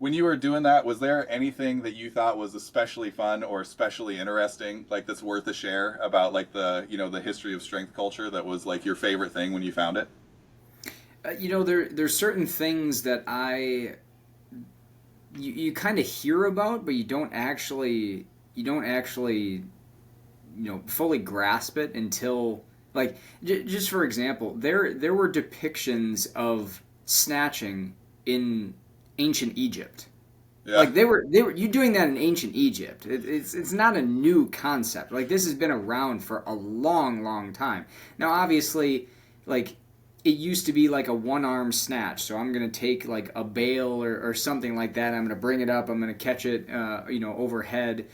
When you were doing that, was there anything that you thought was especially fun or especially interesting, like that's worth a share about like the history of strength culture that was like your favorite thing when you found it? There's certain things that you kind of hear about, but you don't actually fully grasp it until, like, just for example, there were depictions of snatching in ancient Egypt. Yeah. Like they were you doing that in ancient Egypt. It's not a new concept. Like, this has been around for a long, long time. Now, obviously, like, it used to be like a one arm snatch. So I'm gonna take like a bale or something like that. I'm gonna bring it up. I'm gonna catch it, overhead,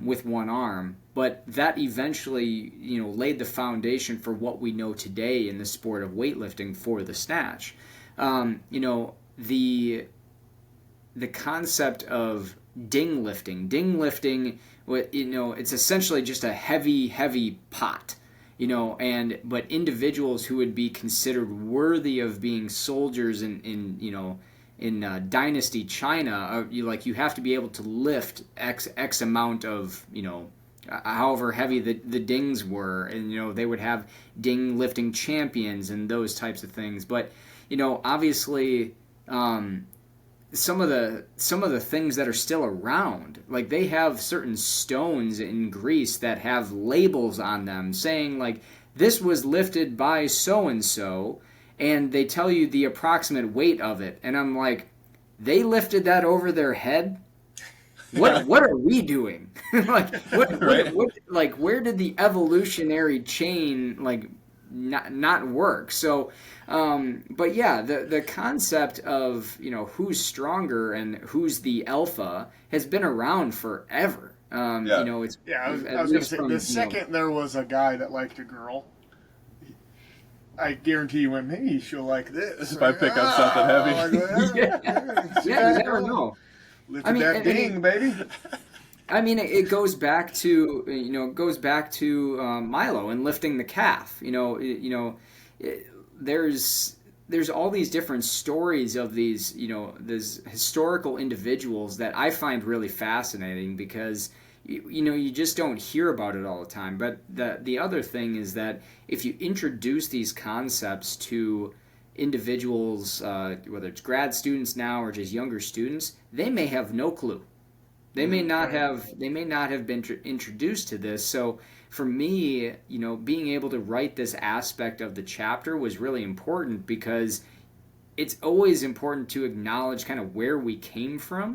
with one arm. But that eventually, laid the foundation for what we know today in the sport of weightlifting for the snatch. The concept of ding lifting. Ding lifting, it's essentially just a heavy, heavy pot. But individuals who would be considered worthy of being soldiers in dynasty China, you have to be able to lift x amount of, however heavy the dings were, and they would have ding lifting champions and those types of things. But obviously, um, some of the things that are still around, like, they have certain stones in Greece that have labels on them saying, like, this was lifted by so and so, and they tell you the approximate weight of it, and I'm like, they lifted that over their head. What are we doing? Like, Right. like, where did the evolutionary chain, like, not work? So, but yeah, the concept of, who's stronger and who's the alpha has been around forever. Yeah. It's Yeah, I at was gonna least say the from, second there was a guy that liked a girl, I guarantee you went, maybe she'll like this. If I pick up something heavy. yeah, See yeah, you that never girl? know. I Lifted mean, that ding, baby. it goes back to, Milo and lifting the calf. It, there's all these different stories of these historical individuals that I find really fascinating, because you just don't hear about it all the time. But the other thing is that if you introduce these concepts to individuals, whether it's grad students now or just younger students, they may have no clue. Right. They may not have been introduced to this. So for me, being able to write this aspect of the chapter was really important, because it's always important to acknowledge kind of where we came from